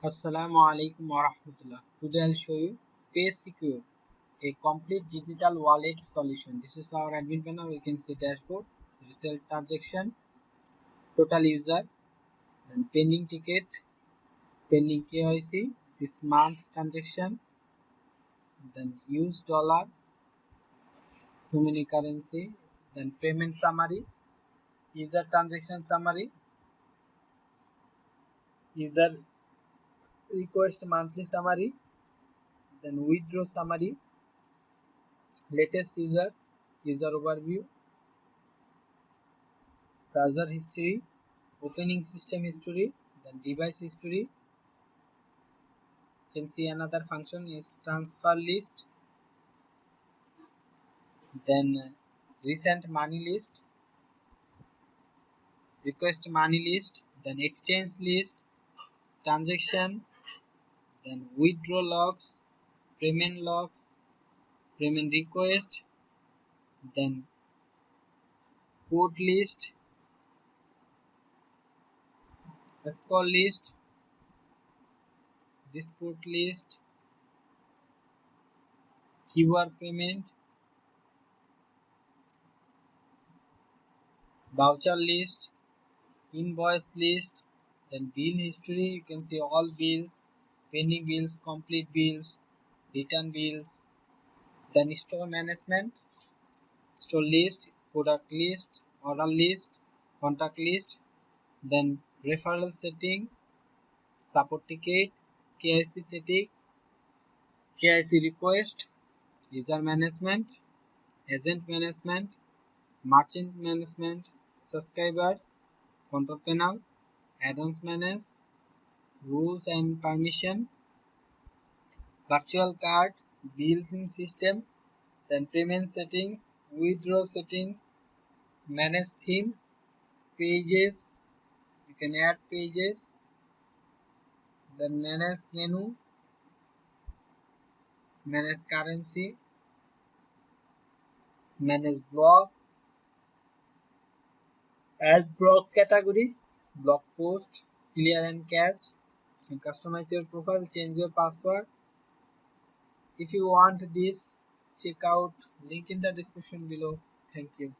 Assalamu alaikum warahmatullah. Today I'll show you PaySecure, a complete digital wallet solution. This is our admin panel. You can see dashboard, result transaction, total user, then pending ticket, pending KYC, this month transaction, then use dollar, so many currency, then payment summary, user transaction summary, user request monthly summary, then withdraw summary, latest user overview, browser history, opening system history, then device history. You can see another function is transfer list, then recent money list, request money list, then exchange list, transaction, then withdraw logs, payment request, then code list, escrow list, dispute list, QR payment, voucher list, invoice list, then bill history. You can see all bills, pending bills, complete bills, return bills, then store management, store list, product list, order list, contact list, then referral setting, support ticket, KIC setting, KIC request, user management, agent management, merchant management, subscribers, control panel, add-ons manage, rules and permission, virtual card, billing system, then payment settings, withdraw settings, manage theme, pages, you can add pages, then manage menu, manage currency, manage block, add block category, block post, clear and cache, and customize your profile, change your password. If you want this, check out link in the description below. Thank you.